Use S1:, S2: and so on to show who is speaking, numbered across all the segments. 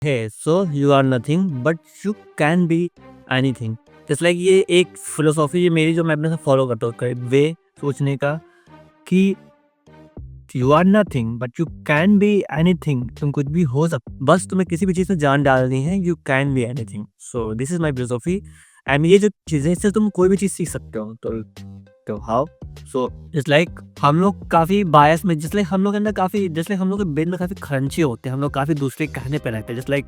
S1: है, so you are nothing but you can be anything. Just like ये एक philosophy मेरी जो मैं अपने साथ फॉलो करता हूँ, वे सोचने का कि you are nothing but you can be anything. तुम कुछ भी हो सक, बस तुम्हें किसी भी चीज़ में जान डालनी है, you can be anything. So this is my philosophy. And ये जो चीज़ें, इससे तुम कोई भी चीज़ सीख सकते हो। तो हाउ? सो इट्स लाइक हम लोग काफ़ी बायस में, जस्ट लाइक हम लोग के अंदर काफ़ी, जस्ट लाइक हम लोग के ब्रेन में काफ़ी खरंचे होते हैं, हम लोग काफ़ी दूसरे के कहने पे रहते हैं। जस्ट लाइक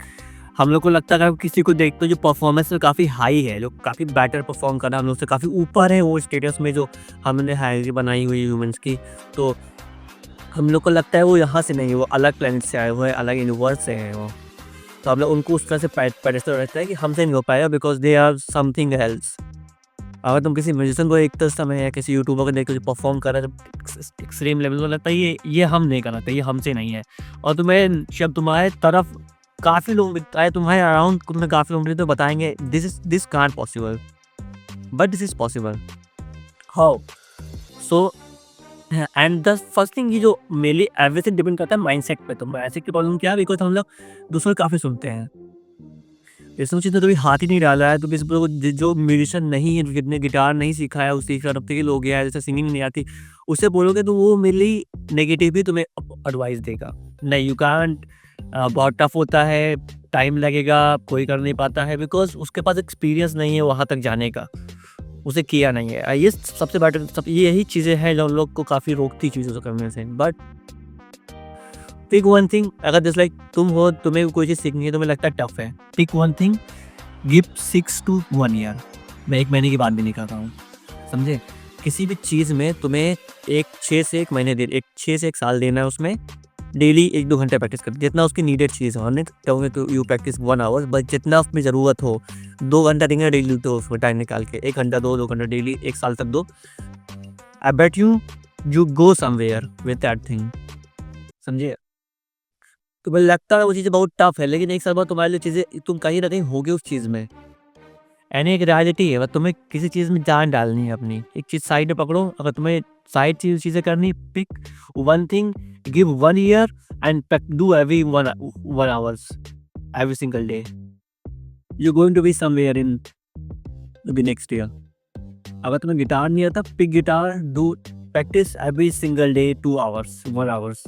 S1: हम लोग को लगता है कि किसी को देखते हो जो परफॉर्मेंस में काफ़ी हाई है, जो काफ़ी बेटर परफॉर्म कर रहा है, हम लोग से काफ़ी ऊपर है वो स्टेटस में, जो हमने हायरार्की बनाई हुई ह्यूमंस की। तो हम लोग को लगता है वो यहाँ से नहीं है, वो अलग प्लेनेट से आए हुए हैं, अलग यूनिवर्स से हैं वो। तो हम लोग उनको उस तरह से पेडेस्टल रहता है कि हमसे नहीं हो पाएगा, because they are something else. अगर तुम किसी म्यूजिशियन को एक समय या किसी यूट्यूबर को देखो जो परफॉर्म कर रहा है एक्सट्रीम लेवल को, लगता है ये हम नहीं कर सकते, ये हमसे नहीं है। और तुम्हें जब तुम्हारे तरफ काफ़ी लोग आए, तुम्हारे अराउंड तुम्हें काफ़ी लोग तो बताएंगे this can't possible, but this is possible. How? So and the first thing, ये जो मेनली एवरीथिंग डिपेंड करता है माइंडसेट पे। तो माइंडसेट की प्रॉब्लम क्या है? बिकॉज हम लोग दूसरों को काफ़ी सुनते हैं। इसमें चीज़ कभी हाथ ही नहीं डाला है, तो किसी को जो म्यूजिशियन नहीं है, जिसने गिटार नहीं सीखा है, उसी तरफ के लोग गया है, जैसे सिंगिंग नहीं आती, उससे बोलोगे तो वो मेनली नेगेटिव ही तुम्हें एडवाइस देगा। नहीं, यू कांट, बहुत टफ होता है, टाइम लगेगा, कोई कर नहीं पाता है, बिकॉज उसके पास एक्सपीरियंस नहीं है वहाँ तक जाने का, उसे किया नहीं है। ये सबसे बेटर, सब यही चीज़ें हैं जो लोग को काफ़ी रोकती चीज़ों से करने से। बट पिक वन थिंग, अगर जस्ट लाइक तुम हो, तुम्हें कोई चीज़ सीखनी है, तुम्हें लगता है टफ है, pick one thing, give 6 to 1 year. मैं 1 महीने की बात भी नहीं कर रहा हूँ, समझे? किसी भी चीज़ में तुम्हें 6 से 1 महीने 6 से 1 साल देना है उसमें। डेली 1-2 घंटे प्रैक्टिस कर, जितना उसकी नीडेड चीज़ हो। नहीं कहूँगे तो यू प्रैक्टिस 1 आवर, बस जितना उसमें ज़रूरत हो। 2 घंटा देंगे डेली, तो उसमें टाइम निकाल के 1 घंटा दो, 2 घंटा डेली, 1 साल तक दो। I bet you go somewhere with that thing, समझे? तुम्हें लगता है वो चीज़ें बहुत टफ है, लेकिन 1 साल बाद तुम्हारे लिए चीज़ें, तुम कहीं न कहीं होगे उस चीज़ में। यानी एक रियलिटी है, बस तुम्हें किसी चीज़ में जान डालनी है अपनी। एक चीज़ साइड में पकड़ो, अगर तुम्हें साइड चीज़ें करनी, pick one thing, give 1 year and do every 1 hours every single day. You going to be somewhere in the next year. अगर तुम्हें गिटार नहीं आता, pick guitar, do practice every single day 2 hours, 1 hours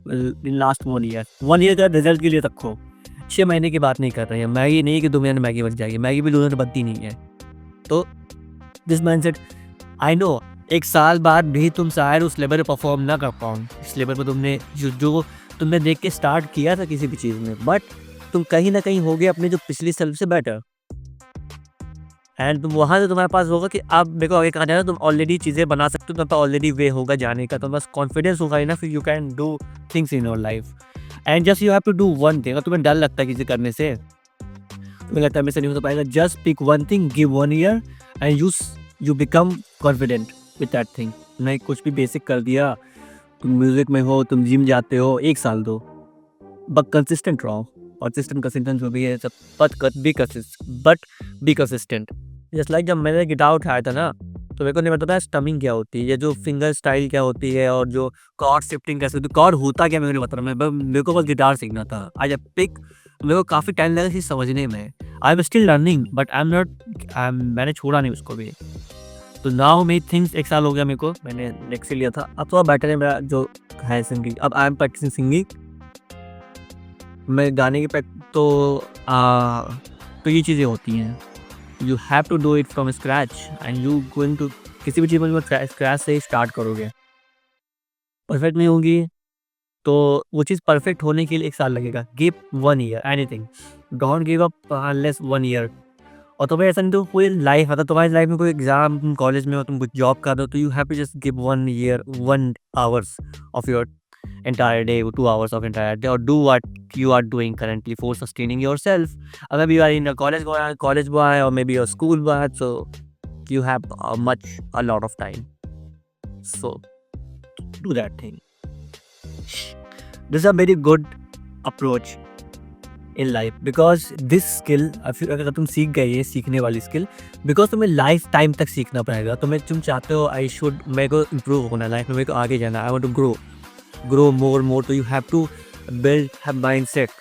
S1: in last 1 year. 1 year का result के लिए रखो। 6 महीने की बात नहीं कर रहे हैं। मैगी नहीं कि 2 महीने में मैगी बन जाएगी, मैगी भी 2 दिन में बनती नहीं है। तो दिस माइंडसेट, आई नो 1 साल बाद भी तुम शायद उस लेवल पे परफॉर्म ना कर पाओ, इस लेवल पे तुमने जो तुमने देख के स्टार्ट किया था किसी भी चीज़ में, बट तुम कहीं ना कहीं होगे अपने जो पिछली सेल्फ से बेटर। एंड तुम वहाँ से तुम्हारे पास होगा कि अब मेरे को आगे कहाँ जाना है, तुम ऑलरेडी चीज़ें बना सकते हो, तुम्हारे पास ऑलरेडी वे होगा जाने का। तो बस कॉन्फिडेंस होगा ना, फिर you can do things in your life. And just you have to do one thing. अगर तुम्हें डर लगता है किसी करने से, तुम्हें लगता है मेरे से नहीं हो पाएगा, just pick one thing, give 1 year and you become confident with that thing. नहीं, कुछ भी बेसिक कर दिया, तुम म्यूजिक में हो, तुम जिम जाते हो, 1 साल दो, बट कंसिस्टेंट रहो। और कंसिस्टेंट जो भी है सब, but be consistent. Just like जब मैंने गिटार उठाया था ना, तो मेरे को नहीं पता था स्टमिंग क्या होती है, ये जो फिंगर स्टाइल क्या होती है, और जो कॉर्ड शिफ्टिंग कैसे होती है, कॉर्ड होता क्या मेरे को नहीं पता। मेरे को बस गिटार सीखना था। आज पिक, मेरे को काफ़ी टाइम लगा इसे समझने में। I am still learning, but मैंने छोड़ा नहीं उसको भी। तो नाउ मेरी थिंग्स, 1 साल हो गया मेरे को, मैंने नेक्स्ट लिया था। अब थोड़ा बेटर है मेरा जो है सिंगिंग। अब आई एम प्रैक्टिसिंग सिंगिंग। मैं गाने की तो ये चीज़ें होती हैं। You have to do it from scratch and you going to, किसी भी चीज़ में स्क्रैच से ही स्टार्ट करोगे। परफेक्ट नहीं होगी, तो वो चीज़ परफेक्ट होने के लिए 1 साल लगेगा। Give 1 year anything, don't give up unless 1 year. और तुम्हें ऐसा नहीं, तो कोई लाइफ आता, तुम्हारी लाइफ में कोई एग्जाम, तुम कॉलेज में हो, तुम कुछ जॉब कर रहे हो, तो you have to just give 1 year, 1 hours of your entire day, 2 hours of entire day, or do what you are doing currently for sustaining yourself. Maybe you are in a college boy, or maybe a school boy, so you have a lot of time. So do that thing. This is a very good approach in life, because this skill, अगर तुम सीख गए ये सीखने वाली skill, because तुम्हें life time तक सीखना पड़ेगा। तुम चाहते हो मेरे को इम्प्रूव होना लाइफ में, मेरे को आगे जाना, I want to grow more, so you have to build a mindset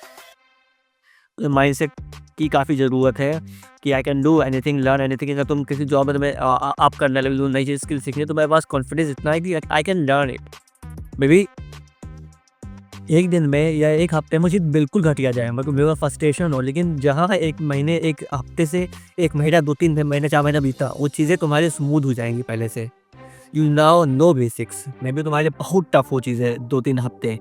S1: mindset की काफ़ी ज़रूरत है कि I can do anything, learn anything. अगर तुम किसी जॉब में तुम्हें अप करना है, लेवल नई चीज़ स्किल सीखनी है, तो मेरे पास कॉन्फिडेंस इतना है कि I can learn it. May be 1 दिन में या 1 हफ्ते में मुझे बिल्कुल घटिया जाए, मतलब मेरे को फ्रस्ट्रेशन हो, लेकिन जहाँ 1 महीने 1 हफ्ते से 1 महीना 2-3 महीने 4 महीना बीता, वो चीज़ें तुम्हारी स्मूथ हो जाएँगी पहले से। You now know basics, may be तुम्हारे लिए बहुत टफ वो चीज़ है 2-3 हफ्ते।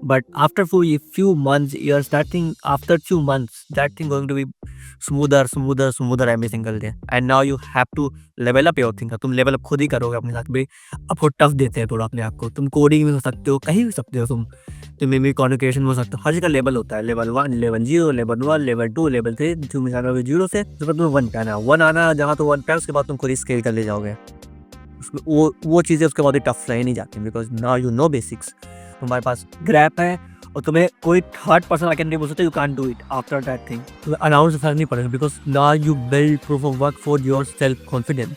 S1: But after few months, you are starting after 2 months, that thing going to be smoother every single day. And now you have to level up your thinking. तुम level up खुद ही करोगे अपने साथ भी। आपको टफ देते हैं थोड़ा अपने आप को। तुम कोडिंग में हो सकते हो, कहीं भी सकते हो तुम मे बी कम्युनिकेशन में हो सकते हो। हर जगह लेवल होता है, level 1, level 0, level 1, level 2, level 3। तुम जाना 0 से उसके बाद तुम्हें 1 पे आना, 1 आना, जहाँ तो 1 पे है, उसके बाद तुम खुद ही स्केल कर ले जाओगे। उसमें वो चीज़ें उसके बाद टफ रह नहीं जाती, because now you know basics. तुम्हारे पास ग्रैप है और तुम्हें कोई थर्ड पर्सन आके नहीं बोल सकता you can do it after that thing. तुम्हें अनाउंस फर्क नहीं पड़ेगा, because now you build proof of work for your self confidence.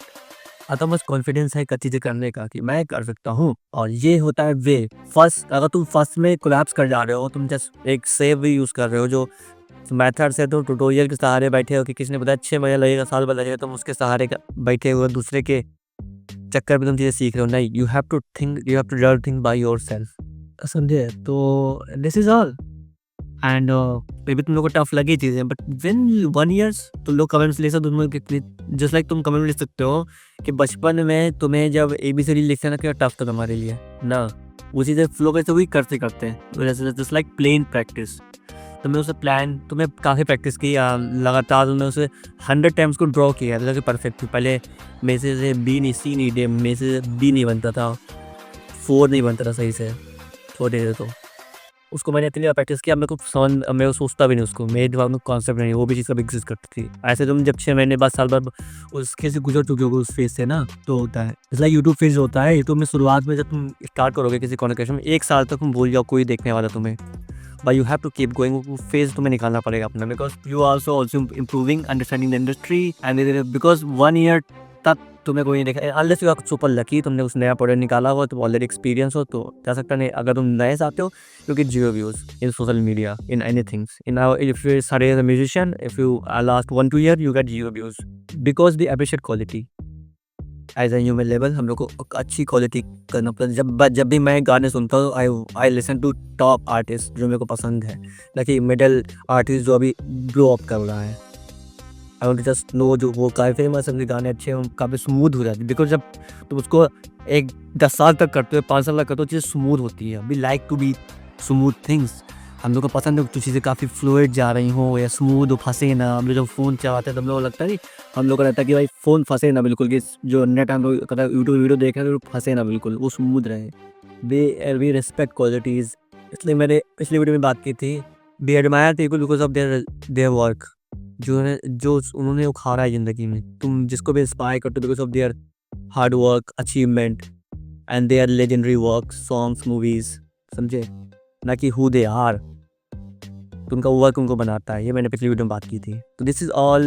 S1: आता बस कॉन्फिडेंस है चीज़ें करने का कि मैं कर सकता हूँ। और ये होता है वे फर्स्ट। अगर तुम फर्स्ट में कोलैप्स कर जा रहे हो, तुम जस्ट एक सेव भी यूज़ कर रहे हो, जो मेथड से तुम ट्यूटोरियल के सहारे बैठे हो कि किसी ने बताया 6 महीने लगेगा, साल भर लगेगा, तुम उसके सहारे बैठे हुए दूसरे के चक्कर में तुम चीज़ें सीख रहे हो। नहीं, you have to learn thing by yourself. समझे? तो this is all. And maybe तुम लोग को टफ लगी चीज़ें, बट व्हेन 1 ईयर्स तुम लोग कमेंट्स ले सकते हो। तुम कितनी जस्ट लाइक तुम कमेंट लिख सकते हो कि बचपन में तुम्हें जब ABCD लिखते ना, क्या टफ था तुम्हारे लिए ना, वो चीज़ें फ्लो कैसे हुई करते करते जस्ट लाइक प्लेन प्रैक्टिस। तुमने उसे तुम्हें काफ़ी प्रैक्टिस की, लगातार तुमने उसे 100 टाइम्स को ड्रॉ किया ताकि परफेक्ट थी। पहले मेरे से बी नहीं, सी नहीं, डे मेरे से बी नहीं बनता था, 4 नहीं बनता था सही से छोटे थे। तो उसको मैंने इतनी बार प्रैक्टिस किया, मैं को सोचता भी नहीं, उसको मेरे दिमाग में कॉन्सेप्ट नहीं, वो भी चीज़ कभी एग्जिस्ट करती थी। ऐसे तुम जब 6 महीने बाद, साल बाद उसके से गुजर चुके हो उस फेज से ना, तो होता है जैसा यूट्यूब फेज होता है। यूट्यूब में शुरुआत में जब तुम स्टार्ट करोगे किसी कम्युनिकेशन में, 1 साल तक तुम भूल जाओ कोई देखने वाला तुम्हें, but you have to keep going। वो फेज तुम्हें निकालना पड़ेगा अपना, because you also improving, understanding the industry and because 1 year तक तुम्हें कोई नहीं देखा, unless you are super lucky, तुमने उस नया प्रोडक्ट निकाला हो, तुम ऑलरेडी एक्सपीरियंस हो तो जा सकता नहीं। अगर तुम नए से आते हो, you get 0 views in social media, in anything. If you start as a musician, if you last 1-2 year, you get 0 views, because the appreciate quality. As a human level हम लोग को अच्छी क्वालिटी करना पड़ता है। जब भी मैं गाने सुनता हूँ, I listen to top artist जो मेरे को पसंद है, ना कि मिडल आर्टिस्ट जो अभी ब्लो अप कर रहा है। I want to just know जो वो काफ़ी फेमस है, उनके गाने अच्छे हैं, काफ़ी स्मूथ हो जाते हैं। बिकॉज जब तुम उसको 10 साल तक करते हो, 5 साल तक करते हो, चीज़ें स्मूथ होती है। We like to be smooth things. हम लोग को पसंद है तो चीज़ें काफ़ी फ्लूइड जा रही हो या स्मूथ हो, फंसे ना। हम लोग जब फ़ोन चलाते हैं तो हम लोग को लगता है, हम लोग को रहता है कि भाई फ़ोन फंसे ना बिल्कुल, कि जो नेट हम लोग यूट्यूब वीडियो देख रहे हैं तो फंसे ना बिल्कुल, वो स्मूथ रहे। We respect qualities. इसलिए मैंने पिछली वीडियो में बात की थी, we admire people because of their work, जो उन्होंने उखाड़ा है ज़िंदगी में। तुम जिसको भी इंस्पायर करते हो because of their hard work, achievement and their legendary work, songs, movies, समझे? ना कि हु दे आर। तो उनका वर्क उनको बनाता है। ये मैंने पिछली वीडियो में बात की थी। तो this is all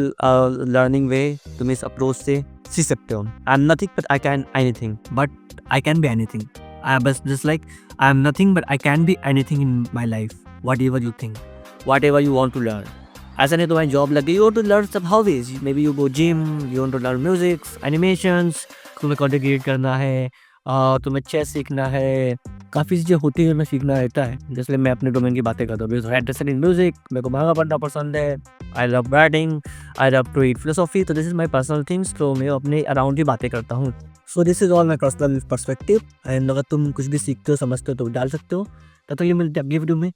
S1: learning way. तुम इस अप्रोच से सीख सकते हो। I am nothing but I can anything, but I can be anything. I बस just like I am nothing but I can be anything in my life. Whatever you think, whatever you want to learn. ऐसा नहीं तुम्हारी job लग गई, you to learn सब hobbies. Maybe you go gym, you want to learn music, animations, तुम्हें content create करना है, तुम्हें चेस सीखना है, काफ़ी चीज़ें होती है, मैं सीखना रहता है। जैसे मैं अपने डोमेन की बातें करता हूँ, बिकॉज इंटरेस्टेड इन म्यूजिक, मेरे को महंगा पढ़ना पसंद है, I love writing, I love to read philosophy. तो this is my personal things, तो मैं अपने अराउंड ही बातें करता हूँ। So this is all my personal perspective. And अगर तुम कुछ भी सीखते हो, समझते हो तो डाल सकते हो। तब तक ये मिलते हैं अगली वीडियो में।